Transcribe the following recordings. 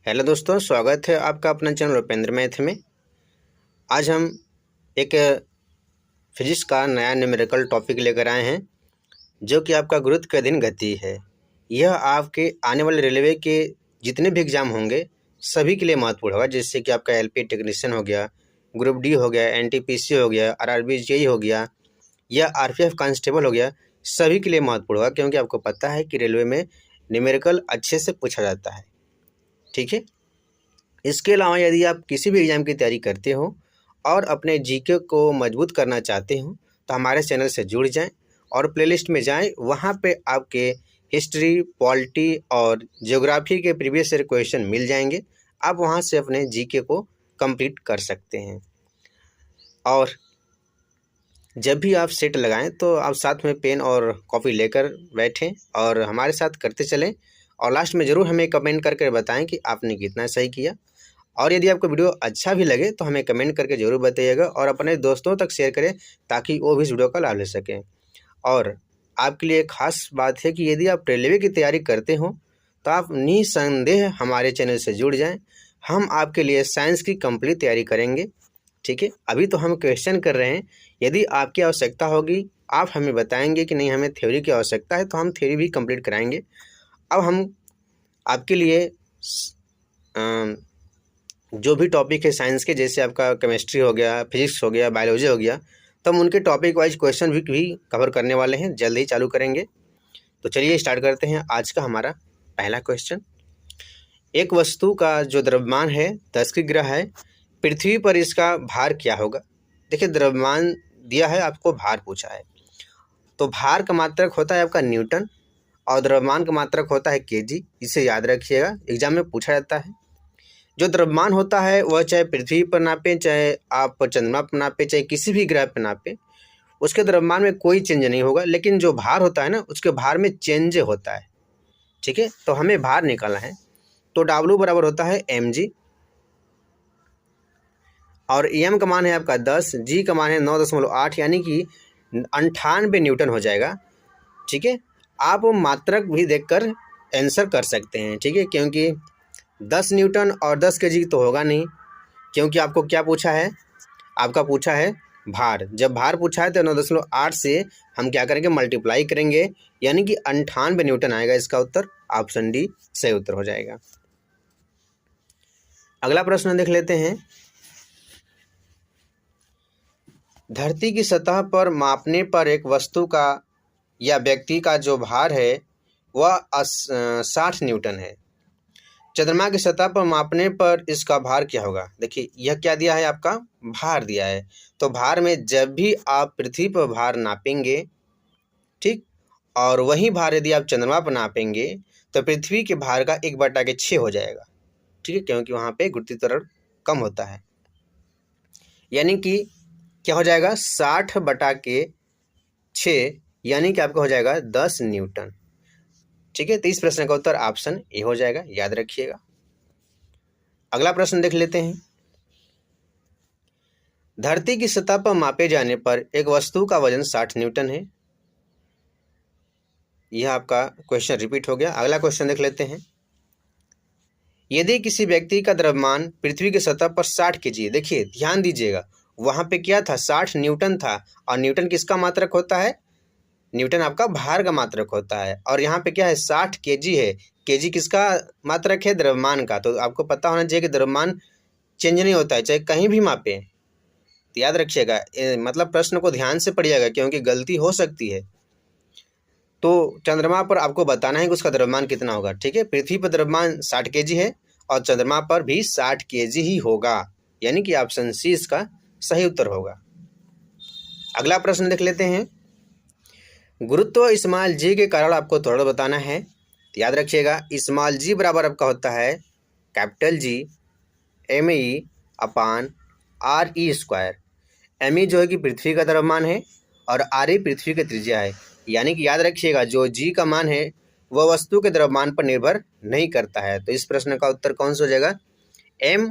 Hello दोस्तों, स्वागत है आपका अपना चैनल रुपेंद्र मैथ में। आज हम एक फिजिक्स का नया न्यूमेरिकल टॉपिक लेकर आए हैं जो कि आपका गुरुत्व के अधीन गति है। यह आपके आने वाले रेलवे के जितने भी एग्ज़ाम होंगे सभी के लिए महत्वपूर्ण होगा, जैसे कि आपका एलपी टेक्नीशियन हो गया, ग्रुप डी हो गया, एनटीपीसी हो गया, आरआरबी जेई हो गया या आरपीएफ कांस्टेबल हो गया। सभी के लिए महत्वपूर्ण होगा क्योंकि आपको पता है कि रेलवे में न्यूमेरिकल अच्छे से पूछा जाता है। ठीक है। इसके अलावा यदि आप किसी भी एग्ज़ाम की तैयारी करते हो और अपने जीके को मजबूत करना चाहते हो तो हमारे चैनल से जुड़ जाएं और प्लेलिस्ट में जाएं। वहां पे आपके हिस्ट्री, पॉलिटी और ज्योग्राफी के प्रीवियस ईयर क्वेश्चन मिल जाएंगे। आप वहां से अपने जीके को कंप्लीट कर सकते हैं। और जब भी आप सेट लगाएं तो आप साथ में पेन और कॉपी लेकर बैठें और हमारे साथ करते चलें। और लास्ट में ज़रूर हमें कमेंट करके बताएं कि आपने कितना सही किया। और यदि आपको वीडियो अच्छा भी लगे तो हमें कमेंट करके ज़रूर बताइएगा और अपने दोस्तों तक शेयर करें ताकि वो भी इस वीडियो का लाभ ले सकें। और आपके लिए एक खास बात है कि यदि आप रेलवे की तैयारी करते हो तो आप निसंदेह हमारे चैनल से जुड़ जाएं। हम आपके लिए साइंस की कंप्लीट तैयारी करेंगे। ठीक है। अभी तो हम क्वेश्चन कर रहे हैं, यदि आपकी आवश्यकता होगी आप हमें बताएंगे कि नहीं हमें थ्योरी की आवश्यकता है तो हम थ्योरी भी कंप्लीट कराएंगे। अब हम आपके लिए जो भी टॉपिक है साइंस के, जैसे आपका केमिस्ट्री हो गया, फिजिक्स हो गया, बायोलॉजी हो गया, तो हम उनके टॉपिक वाइज क्वेश्चन भी कवर करने वाले हैं, जल्द ही चालू करेंगे। तो चलिए स्टार्ट करते हैं आज का हमारा पहला क्वेश्चन। एक वस्तु का जो द्रव्यमान है 10 किग्रा है, पृथ्वी पर इसका भार क्या होगा। देखिए, द्रव्यमान दिया है, आपको भार पूछा है, तो भार का मात्रक होता है आपका न्यूटन और द्रव्यमान का मात्रक होता है केजी। इसे याद रखिएगा, एग्जाम में पूछा जाता है। जो द्रव्यमान होता है वह चाहे पृथ्वी पर नापें, चाहे आप चंद्रमा पर नापें, चाहे किसी भी ग्रह पर नापें, उसके द्रव्यमान में कोई चेंज नहीं होगा। लेकिन जो भार होता है ना, उसके भार में चेंज होता है। ठीक है। तो हमें भार निकालना है, तो W बराबर होता है mg और m का मान है आपका 10, g का मान है 9.8 यानी कि 98 न्यूटन हो जाएगा। ठीक है। आप मात्रक भी देखकर आंसर कर सकते हैं। ठीक है, क्योंकि 10 न्यूटन और 10 केजी तो होगा नहीं, क्योंकि आपको क्या पूछा है, आपका पूछा है भार। जब भार पूछा है तो 9.8 से हम क्या करेंगे, मल्टीप्लाई करेंगे, यानी कि 98 न्यूटन आएगा। इसका उत्तर ऑप्शन डी सही उत्तर हो जाएगा। अगला प्रश्न देख लेते हैं। धरती की सतह पर मापने पर एक वस्तु का या व्यक्ति का जो भार है वह 60 न्यूटन है। चंद्रमा की सतह पर मापने पर इसका भार क्या होगा। देखिए, यह क्या दिया है, आपका भार दिया है। तो भार में जब भी आप पृथ्वी पर भार नापेंगे, ठीक, और वही भार यदि आप चंद्रमा पर नापेंगे तो पृथ्वी के भार का 1/6 हो जाएगा। ठीक है, क्योंकि वहाँ पे गुरुत्वीय त्वरण कम होता है, यानी कि क्या हो जाएगा, 60/6 यानी कि आपका हो जाएगा 10 न्यूटन। ठीक है। तो इस प्रश्न का उत्तर ऑप्शन ए हो जाएगा, याद रखिएगा। अगला प्रश्न देख लेते हैं। धरती की सतह पर मापे जाने पर एक वस्तु का वजन 60 न्यूटन है। यह आपका क्वेश्चन रिपीट हो गया। अगला क्वेश्चन देख लेते हैं। यदि किसी व्यक्ति का द्रव्यमान पृथ्वी की सतह पर 60 केजी, देखिए ध्यान दीजिएगा, वहां पे क्या था, 60 न्यूटन था। और न्यूटन किसका मात्रक होता है, न्यूटन आपका भार का मात्रक होता है। और यहाँ पे क्या है, 60 केजी है। केजी किसका मात्रक है, द्रव्यमान का। तो आपको पता होना चाहिए कि द्रव्यमान चेंज नहीं होता है, चाहे कहीं भी मापे। तो याद रखिएगा, मतलब प्रश्न को ध्यान से पढ़िएगा क्योंकि गलती हो सकती है। तो चंद्रमा पर आपको बताना है कि उसका द्रव्यमान कितना होगा। ठीक है। पृथ्वी पर द्रव्यमान 60 केजी है और चंद्रमा पर भी 60 केजी ही होगा, यानी कि ऑप्शन सी इसका सही उत्तर होगा। अगला प्रश्न देख लेते हैं। गुरुत्व स्मॉल जी के कारण आपको थोड़ा बताना है। तो याद रखिएगा, स्मॉल जी बराबर आपका होता है कैपिटल जी me/r² me जो है कि पृथ्वी का द्रव्यमान है और r पृथ्वी की त्रिज्या है। यानी कि याद रखिएगा, जो g का मान है वह वस्तु के द्रव्यमान पर निर्भर नहीं करता है। तो इस प्रश्न का उत्तर कौन सा हो जाएगा, m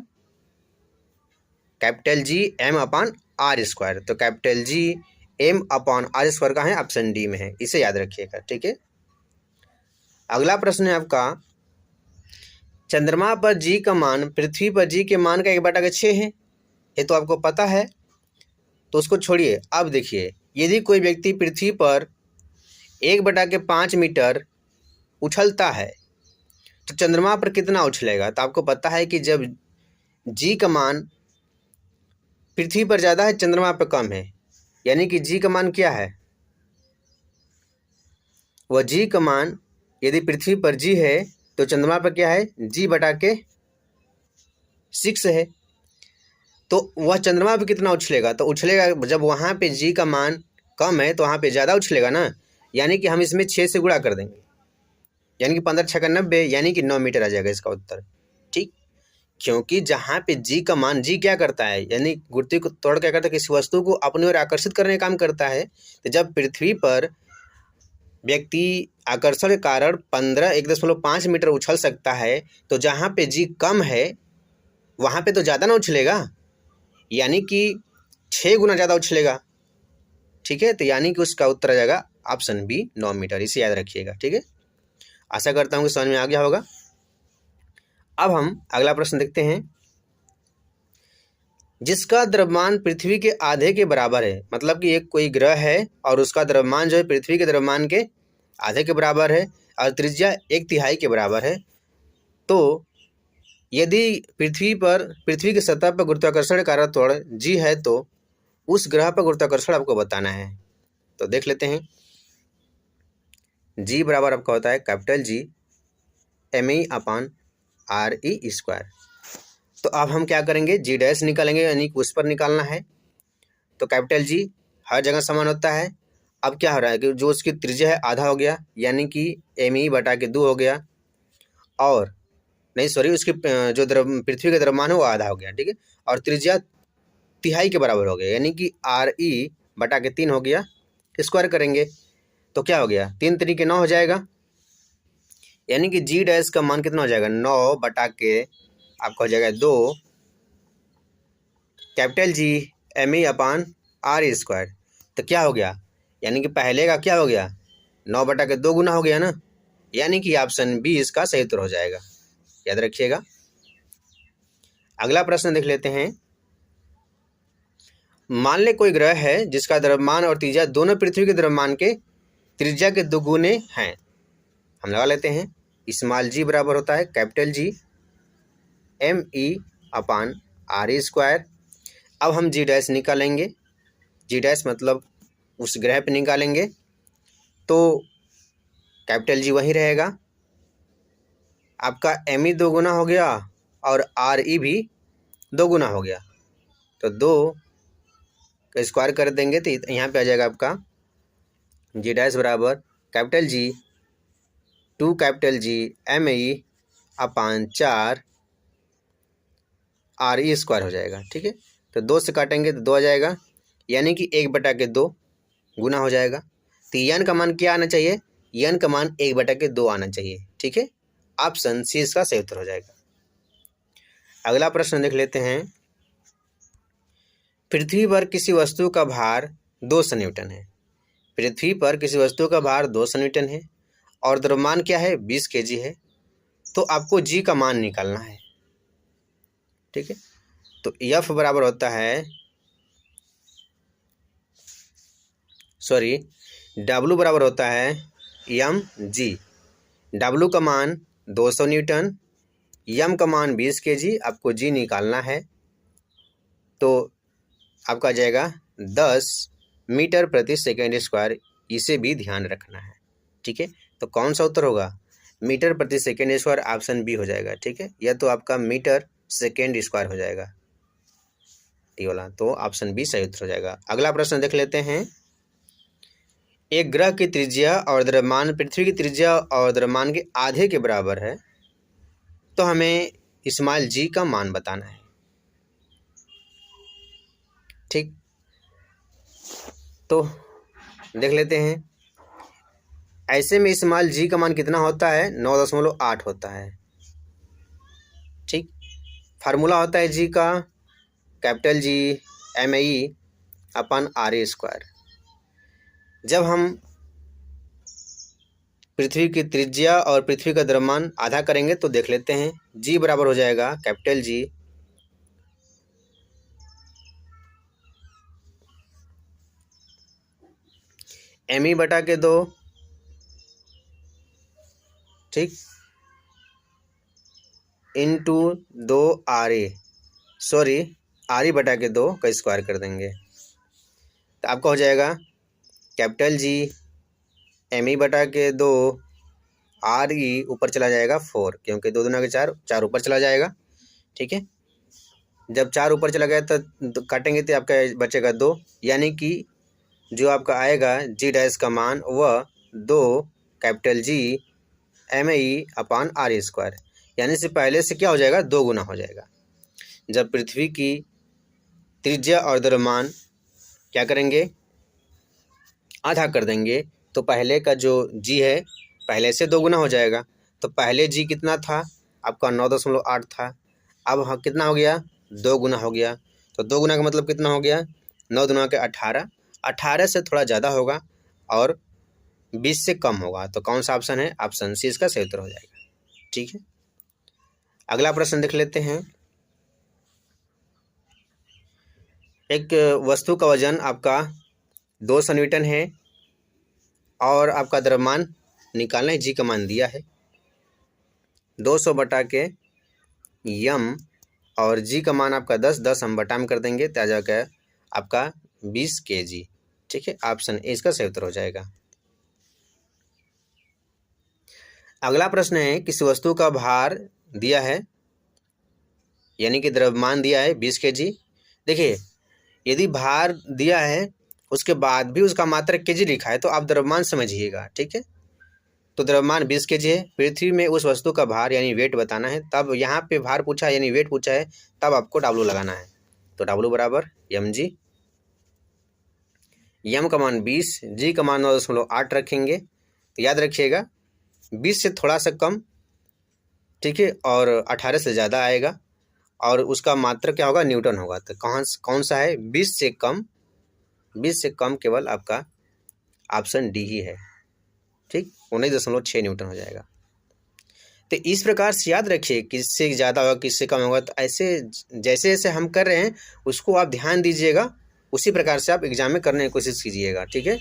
कैपिटल जी m/r²। तो कैपिटल जी m/r² का है, ऑप्शन डी में है, इसे याद रखिएगा। ठीक है। अगला प्रश्न है आपका, चंद्रमा पर जी का मान पृथ्वी पर जी के मान का 1/6 है, ये तो आपको पता है। तो उसको छोड़िए। अब देखिए, यदि कोई व्यक्ति पृथ्वी पर 1/5 मीटर उछलता है तो चंद्रमा पर कितना उछलेगा? तो आपको पता है कि जब जी का मान पृथ्वी पर ज़्यादा है, चंद्रमा पर कम है, यानी कि जी का मान क्या है? वह जी का मान यदि पृथ्वी पर जी है तो चंद्रमा पर क्या है? G/6 है। तो वह चंद्रमा पे कितना उछलेगा? तो उछलेगा, जब वहाँ पे जी का मान कम है तो वहाँ पे ज़्यादा उछलेगा ना, यानी कि हम इसमें 6 से गुणा कर देंगे, यानी कि 15 छक्का 90, यानी कि 9 मीटर आ जाएगा इसका उत्तर। ठीक, क्योंकि जहाँ पे जी का मान, जी क्या करता है, यानी गुरुत्व को तोड़ क्या करता है, किसी वस्तु को अपनी ओर आकर्षित करने का काम करता है। तो जब पृथ्वी पर व्यक्ति आकर्षण के कारण 1.5 मीटर उछल सकता है, तो जहाँ पे जी कम है वहाँ पे तो ज़्यादा ना उछलेगा, यानी कि 6 गुना ज़्यादा उछलेगा। ठीक है, तो यानी कि उसका उत्तर आ जाएगा ऑप्शन बी, 9 मीटर। इसे याद रखिएगा। ठीक है, आशा करता हूँ कि समझ में आ गया होगा। अब हम अगला प्रश्न देखते हैं। जिसका द्रव्यमान पृथ्वी के आधे के बराबर है, मतलब कि एक कोई ग्रह है और उसका द्रव्यमान जो है पृथ्वी के द्रव्यमान के आधे के बराबर है और त्रिज्या 1/3 के बराबर है, तो यदि पृथ्वी की सतह पर गुरुत्वाकर्षण कारक त्वरण जी है तो उस ग्रह पर गुरुत्वाकर्षण आपको बताना है। तो देख लेते हैं। जी बराबर आपका होता है कैपिटल G ME/RE²। तो अब हम क्या करेंगे? जी डैश निकालेंगे, यानी कि उस पर निकालना है। तो कैपिटल जी हर जगह समान होता है। अब क्या हो रहा है कि जो उसकी त्रिज्या है आधा हो गया, यानी कि ME/2 हो गया, और नहीं सॉरी, उसकी जो पृथ्वी का द्रव्यमान है वो आधा हो गया। ठीक है, और त्रिज्या 1/3 के बराबर हो गया, यानी कि RE/3 हो गया। स्क्वायर करेंगे तो क्या हो गया? 3 3 के 9 हो जाएगा, यानी कि जी डैश का मान कितना हो जाएगा? 9/, आपका हो जाएगा 2 कैपिटल G ME/RE²। तो क्या हो गया? यानी कि पहले का क्या हो गया? 9/2 गुना हो गया ना, यानी कि ऑप्शन बी इसका सही उत्तर हो जाएगा। याद रखिएगा। अगला प्रश्न देख लेते हैं। मान ले कोई ग्रह है जिसका द्रव्यमान और त्रिज्या दोनों पृथ्वी के द्रव्यमान के त्रिज्या के 2 गुने हैं। हम लगा लेते हैं। स्मॉल जी बराबर होता है कैपिटल G ME/RE²। अब हम जी डैश निकालेंगे। जी डैश मतलब उस ग्रह पे निकालेंगे, तो कैपिटल जी वही रहेगा। आपका ME 2 गुना हो गया और RE भी 2 गुना हो गया, तो 2 का स्क्वायर कर देंगे तो यहाँ पे आ जाएगा आपका जी डैश बराबर capital G 2 capital G ME/4 RE² हो जाएगा। ठीक है, तो 2 से काटेंगे तो 2 आ जाएगा, यानी कि 1/2 गुना हो जाएगा। तो यन का मान क्या आना चाहिए? यन का मान 1/2 आना चाहिए। ठीक है, ऑप्शन सी इसका सही उत्तर हो जाएगा। अगला प्रश्न देख लेते हैं। पृथ्वी पर किसी वस्तु का भार 200 न्यूटन है। पृथ्वी पर किसी वस्तु का भार 200 न्यूटन है और द्रव्यमान क्या है? 20 kg है। तो आपको जी का मान निकालना है। ठीक है, तो F बराबर होता है W बराबर होता है mg। W का मान 200 न्यूटन, M का मान 20 kg, आपको जी निकालना है। तो आपका जाएगा 10 मीटर प्रति सेकेंड स्क्वायर। इसे भी ध्यान रखना है। ठीक है, तो कौन सा उत्तर होगा? मीटर प्रति सेकेंड स्क्वायर, ऑप्शन बी हो जाएगा। ठीक है, यह तो आपका मीटर सेकेंड स्क्वायर हो जाएगा ये वाला, तो ऑप्शन बी सही उत्तर हो जाएगा। अगला प्रश्न देख लेते हैं। एक ग्रह की त्रिज्या और द्रव्यमान पृथ्वी की त्रिज्या और द्रव्यमान के आधे के बराबर है, तो हमें स्मॉल जी का मान बताना है। ठीक, तो देख लेते हैं। ऐसे में स्मॉल जी का मान कितना होता है? 9.8 होता है। ठीक, फार्मूला होता है जी का कैपिटल G ME/RE²। जब हम पृथ्वी की त्रिज्या और पृथ्वी का द्रव्यमान आधा करेंगे तो देख लेते हैं। जी बराबर हो जाएगा कैपिटल जी एम ई बटा के 2, ठीक, into 2 R A, sorry R E बटा के 2 का स्क्वायर कर देंगे तो आपका हो जाएगा कैपिटल जी एम ई बटा के 2 आर ई ऊपर चला जाएगा 4, क्योंकि 2 दूना के 4, 4 ऊपर चला जाएगा, ठीक है। जब 4 ऊपर चला गया तो काटेंगे तो आपका बचेगा 2, यानी कि जो आपका आएगा जी डैश का मान वह 2 capital G M E upon R E square, यानी से पहले से क्या हो जाएगा 2 गुना हो जाएगा। जब पृथ्वी की त्रिज्या और द्रव्यमान क्या करेंगे आधा कर देंगे तो पहले का जो जी है पहले से 2 गुना हो जाएगा। तो पहले जी कितना था आपका 9.8 था, अब हाँ कितना हो गया 2 गुना हो गया। तो 2 गुना का मतलब कितना हो गया 9 दूना के 18, 18 से थोड़ा ज़्यादा होगा और 20 से कम होगा। तो कौन सा ऑप्शन है, ऑप्शन सी इसका सही उत्तर हो जाएगा, ठीक है। अगला प्रश्न देख लेते हैं। एक वस्तु का वजन आपका 200 न्यूटन है और आपका द्रव्यमान निकालना है, जी का मान दिया है 200 बटा के यम और जी का मान आपका 10 हम बटा में कर देंगे तो आ जाएगा आपका 20 kg, ठीक है। ऑप्शन ए इसका सही उत्तर हो जाएगा। अगला प्रश्न है किसी वस्तु का भार दिया है यानी कि द्रव्यमान दिया है 20 kg। देखिए यदि भार दिया है उसके बाद भी उसका मात्रक केजी लिखा है तो आप द्रव्यमान समझिएगा, ठीक है। तो द्रव्यमान 20 kg है, पृथ्वी में उस वस्तु का भार यानी वेट बताना है, तब यहाँ पे भार पूछा है यानी वेट पूछा है तब आपको डब्लू लगाना है। तो डब्लू बराबर एम जी, यम का मान 20, जी का मान 9.8 रखेंगे तो याद रखिएगा 20 से थोड़ा सा कम, ठीक है, और 18 से ज़्यादा आएगा और उसका मात्रक क्या होगा न्यूटन होगा। तो कौन सा है 20 से कम, 20 से कम केवल आपका ऑप्शन डी ही है, ठीक, 19.6 न्यूटन हो जाएगा। तो इस प्रकार से याद रखिए किससे ज़्यादा होगा किससे कम होगा, तो ऐसे जैसे जैसे हम कर रहे हैं उसको आप ध्यान दीजिएगा, उसी प्रकार से आप एग्जाम में करने की कोशिश कीजिएगा, ठीक है।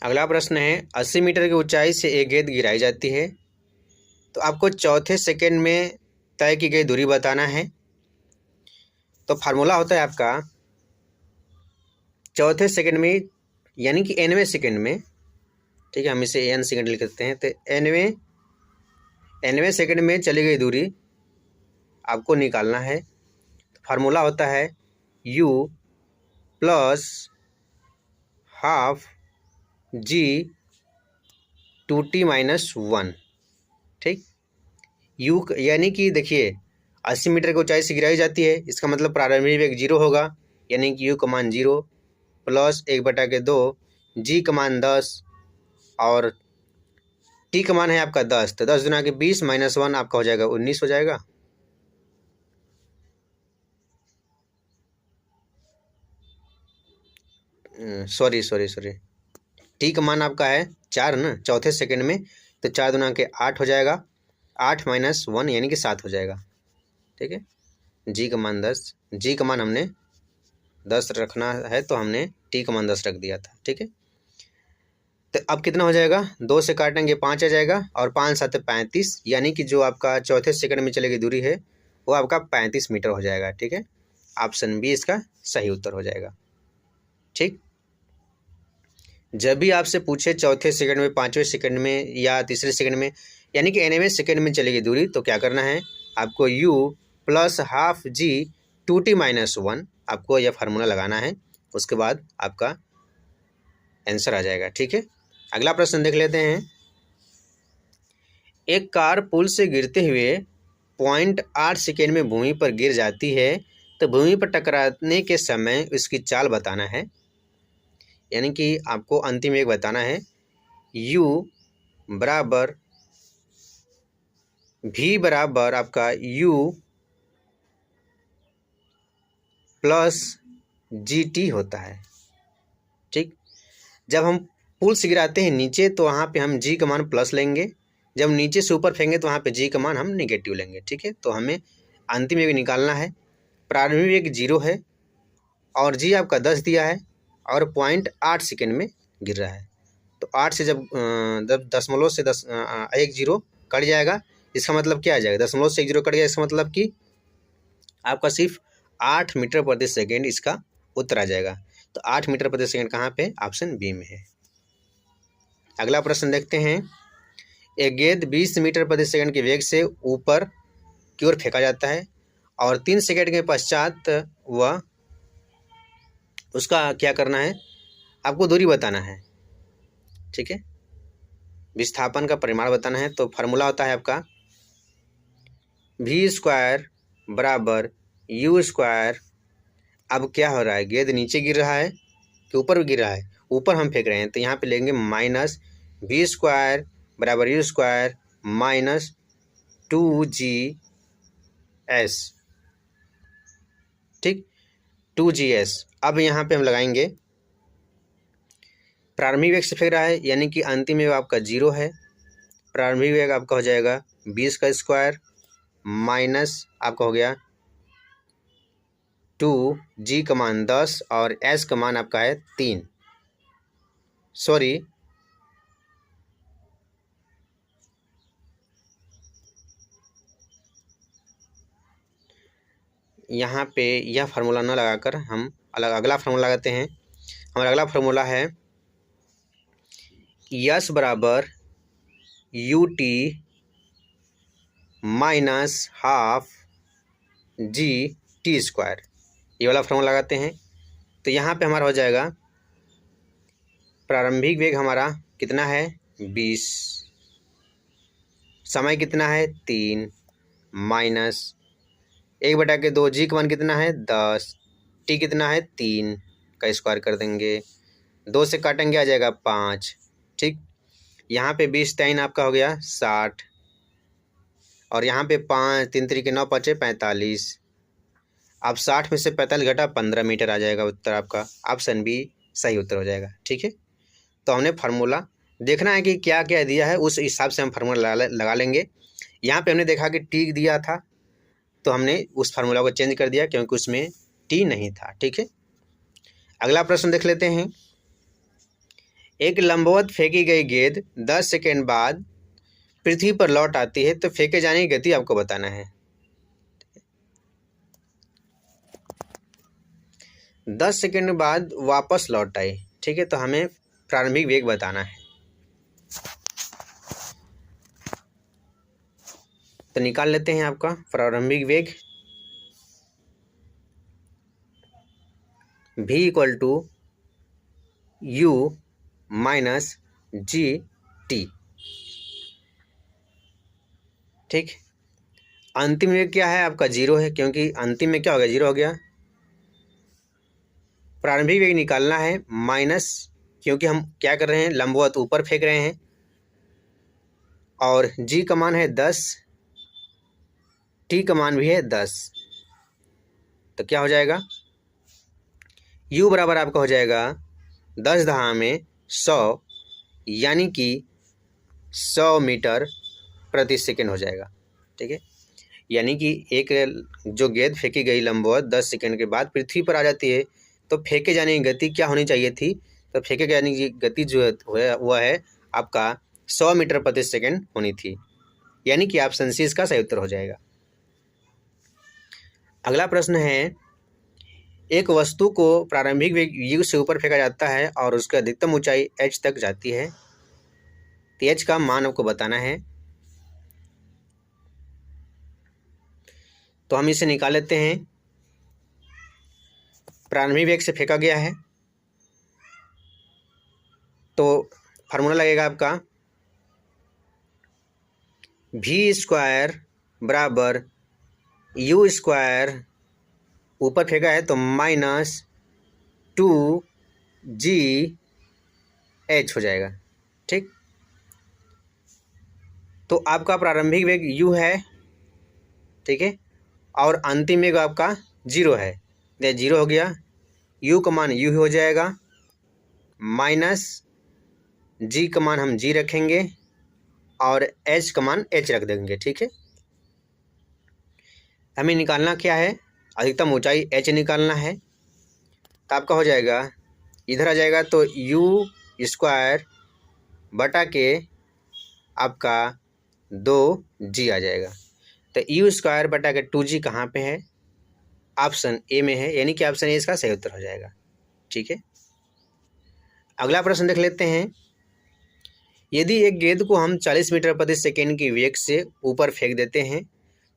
अगला प्रश्न है 80 मीटर की ऊंचाई से एक गेंद गिराई जाती है तो आपको चौथे सेकंड में तय की गई दूरी बताना है। तो फार्मूला होता है आपका चौथे सेकंड में यानी कि nवें सेकंड में, ठीक है, हम इसे n सेकंड लिख देते हैं। तो nवें सेकंड में चली गई दूरी आपको निकालना है। फार्मूला होता है u प्लस हाफ जी 2t माइनस 1, ठीक। u यानी कि देखिए 80 मीटर की ऊंचाई से गिराई जाती है, इसका मतलब प्रारंभिक वेग 0 होगा, यानी कि u का मान 0 प्लस 1/2 जी का मान 10 और टी का मान है आपका 10, तो 10 दूना के 20 माइनस 1 आपका हो जाएगा 19 हो जाएगा। सॉरी टी का मान आपका है 4 ना चौथे सेकंड में, तो 4 दूना के 8 हो जाएगा, 8 माइनस 1 यानी कि 7 हो जाएगा, ठीक है। जी का मान 10, जी का मान हमने 10 रखना है तो हमने टी का मान 10 रख दिया था, ठीक है। तो अब कितना हो जाएगा 2 से काटेंगे 5 आ जाएगा और 5 7 35, यानी कि जो आपका चौथे सेकंड में चलेगी दूरी है वो आपका 35 मीटर हो जाएगा, ठीक है। ऑप्शन बी इसका सही उत्तर हो जाएगा, ठीक। जब भी आपसे पूछे चौथे सेकंड में, पाँचवें सेकंड में या तीसरे सेकंड में यानी कि nवें सेकंड में चलेगी दूरी, तो क्या करना है आपको u प्लस हाफ जी 2t माइनस 1 आपको यह फार्मूला लगाना है, उसके बाद आपका आंसर आ जाएगा, ठीक है। अगला प्रश्न देख लेते हैं। एक कार पुल से गिरते हुए 0.8 सेकेंड में भूमि पर गिर जाती है तो भूमि पर टकराने के समय उसकी चाल बताना है, यानी कि आपको अंतिम एक बताना है u बराबर v बराबर आपका u प्लस जी टी होता है, ठीक। जब हम पुल से गिराते हैं नीचे तो वहाँ पे हम जी का मान प्लस लेंगे, जब नीचे से ऊपर फेंकेंगे तो वहाँ पे जी का मान हम नेगेटिव लेंगे। ठीक है, तो हमें अंतिम वेग निकालना है। प्रारंभिक वेग 0 है और जी आपका 10 दिया है और 0.8 सेकेंड में गिर रहा है। तो 8 से जब 0.1 से 1 0 कट जाएगा, इसका मतलब क्या आ जाएगा, 0.1 से 1 0 कट गया, इसका मतलब कि आपका सिर्फ 8 मीटर प्रति सेकेंड इसका उत्तर आ जाएगा। तो 8 मीटर प्रति सेकेंड कहाँ पे, ऑप्शन बी में है। अगला प्रश्न देखते हैं। एक गेंद 20 मीटर प्रति सेकंड के वेग से ऊपर की ओर फेंका जाता है और 3 सेकंड के पश्चात वह उसका क्या करना है, आपको दूरी बताना है। ठीक है, विस्थापन का परिमाण बताना है। तो फार्मूला होता है आपका v² बराबर u²। अब क्या हो रहा है, गेंद नीचे गिर रहा है कि ऊपर गिर रहा है, ऊपर हम फेंक रहे हैं, तो यहाँ पे लेंगे -v² बराबर u² माइनस 2gs। ठीक, 2gs। अब यहाँ पे हम लगाएंगे प्रारंभिक वेग से फेंक रहा है यानी कि अंतिम वेग आपका 0 है। प्रारंभिक वेग आपका हो जाएगा 20 का स्क्वायर माइनस आपका हो गया 2g का मान 10 और s का मान आपका है 3। सॉरी, यहाँ पे यह फार्मूला न लगाकर हम अगला फार्मूला लगाते हैं। हमारा अगला फार्मूला है यस बराबर ut माइनस हाफ gt²। ये वाला फार्मूला लगाते हैं। तो यहाँ पे हमारा हो जाएगा प्रारंभिक वेग हमारा कितना है 20, समय कितना है 3 माइनस 1/2 जी का मान कितना है 10, टी कितना है 3 का स्क्वायर कर देंगे, 2 से काटेंगे आ जाएगा 5। ठीक, यहाँ पे 20 टाइन आपका हो गया 60 और यहाँ पे 5 3 3 9 5 45। अब 60 में से 45 घटा 15 मीटर आ जाएगा उत्तर आपका। ऑप्शन बी सही उत्तर हो जाएगा। ठीक है, तो हमने फार्मूला देखना है कि क्या क्या दिया है, उस हिसाब से हम फार्मूला लगा लेंगे। यहाँ पे हमने देखा कि टी दिया था तो हमने उस फार्मूला को चेंज कर दिया क्योंकि उसमें टी नहीं था। ठीक है, अगला प्रश्न देख लेते हैं। एक लंबवत फेंकी गई गेंद 10 सेकेंड बाद पृथ्वी पर लौट आती है तो फेंके जाने की गति आपको बताना है। 10 सेकेंड बाद वापस लौट आई। ठीक है, तो हमें प्रारंभिक वेग बताना है। तो निकाल लेते हैं आपका प्रारंभिक वेग v = u माइनस gt। ठीक, अंतिम वेग क्या है आपका 0 है क्योंकि अंतिम में क्या हो गया 0 हो गया। प्रारंभिक वेग निकालना है माइनस, क्योंकि हम क्या कर रहे हैं लंबवत ऊपर फेंक रहे हैं और g का मान है 10, t का मान भी है 10। तो क्या हो जाएगा u बराबर आपका हो जाएगा 10⁻100 यानी कि 100 मीटर प्रति सेकेंड हो जाएगा। ठीक है, यानी कि एक जो गेंद फेंकी गई लंबवत 10 सेकेंड के बाद पृथ्वी पर आ जाती है तो फेंके जाने की गति क्या होनी चाहिए थी, तो फेंके जाने की गति जो है वह है आपका 100 मीटर प्रति सेकेंड होनी थी, यानी कि ऑप्शन सी इसका सही उत्तर हो जाएगा। अगला प्रश्न है, एक वस्तु को प्रारंभिक वेग u से ऊपर फेंका जाता है और उसकी अधिकतम ऊंचाई h तक जाती है, तो h का मान आपको बताना है। तो हम इसे निकाल लेते हैं। प्रारंभिक वेग से फेंका गया है तो फार्मूला लगेगा आपका v² बराबर u², ऊपर फेंका है तो -2gh हो जाएगा। ठीक, तो आपका प्रारंभिक वेग u है। ठीक है, और अंतिम वेग आपका 0 है, 0 हो गया, u का मान u हो जाएगा जी का मान हम जी रखेंगे और एच का मान एच रख देंगे। ठीक है, हमें निकालना क्या है, अधिकतम ऊंचाई एच निकालना है। तो आपका हो जाएगा, इधर आ जाएगा तो यू स्क्वायर बटा के आपका 2g आ जाएगा। तो यू स्क्वायर बटा के 2g कहाँ पे है, ऑप्शन ए में है, यानी कि ऑप्शन ए इसका सही उत्तर हो जाएगा। ठीक है, अगला प्रश्न देख लेते हैं। यदि एक गेंद को हम 40 मीटर प्रति सेकेंड की वेग से ऊपर फेंक देते हैं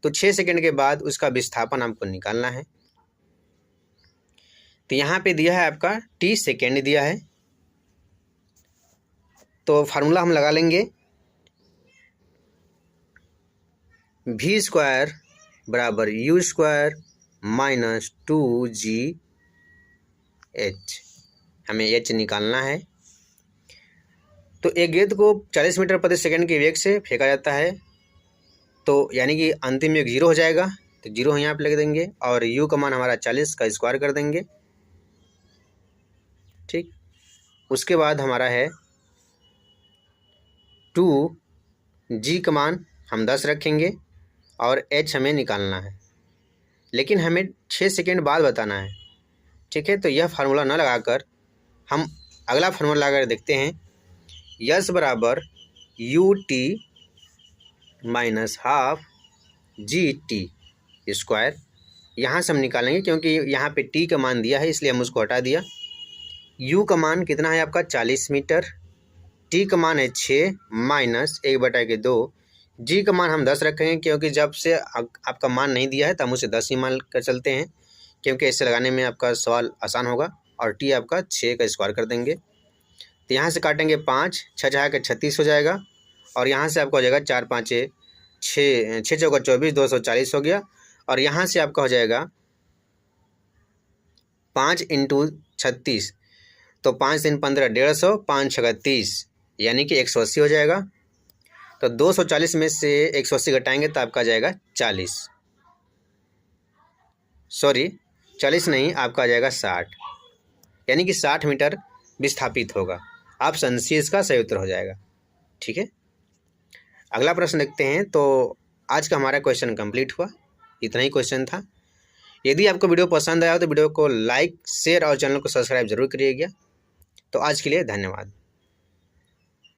तो 6 सेकेंड के बाद उसका विस्थापन आपको निकालना है। तो यहाँ पे दिया है आपका t सेकेंड दिया है, तो फार्मूला हम लगा लेंगे, v स्क्वायर बराबर you square minus 2g h, हमें h निकालना है। तो एक गेंद को 40 मीटर प्रति सेकंड के वेग से फेंका जाता है, तो यानी कि अंतिम वेग 0 हो जाएगा, तो 0 यहाँ पे लिख देंगे और u का मान हमारा 40 का स्क्वायर कर देंगे। ठीक, उसके बाद हमारा है 2g का मान हम 10 रखेंगे और h हमें निकालना है, लेकिन हमें 6 सेकेंड बाद बताना है। ठीक है, तो यह फार्मूला ना लगाकर हम अगला फार्मूला लगाकर देखते हैं, यस बराबर U T minus half G T square. यहाँ से हम निकालेंगे क्योंकि यहाँ पे टी का मान दिया है इसलिए हम उसको हटा दिया। यू का मान कितना है आपका 40 मीटर, टी का मान है 6 माइनस 1/2, जी का मान हम 10 रखेंगे क्योंकि जब से आपका मान नहीं दिया है तो हम उसे 10 ही मान कर चलते हैं, क्योंकि ऐसे लगाने में आपका सवाल आसान होगा। और टी आपका 6 का स्क्वायर कर देंगे, तो यहाँ से काटेंगे 5, 6 जहाँ के 36 हो जाएगा और यहाँ से आपका हो जाएगा 4 5 6 6 चौका 24 240 हो गया। और यहाँ से आपका हो जाएगा 5 × 36, तो 5 3 15 150, 5 6 30 यानी कि 180 हो जाएगा। तो 240 में से 180 घटाएंगे तो आपका आ जाएगा 40, सॉरी 40 नहीं, आपका आ जाएगा 60, यानी कि 60 मीटर विस्थापित होगा। ऑप्शन सी इसका सही उत्तर हो जाएगा। ठीक है, अगला प्रश्न देखते हैं। तो आज का हमारा क्वेश्चन कंप्लीट हुआ, इतना ही क्वेश्चन था। यदि आपको वीडियो पसंद आया तो वीडियो को लाइक शेयर और चैनल को सब्सक्राइब जरूर करिएगा। तो आज के लिए धन्यवाद।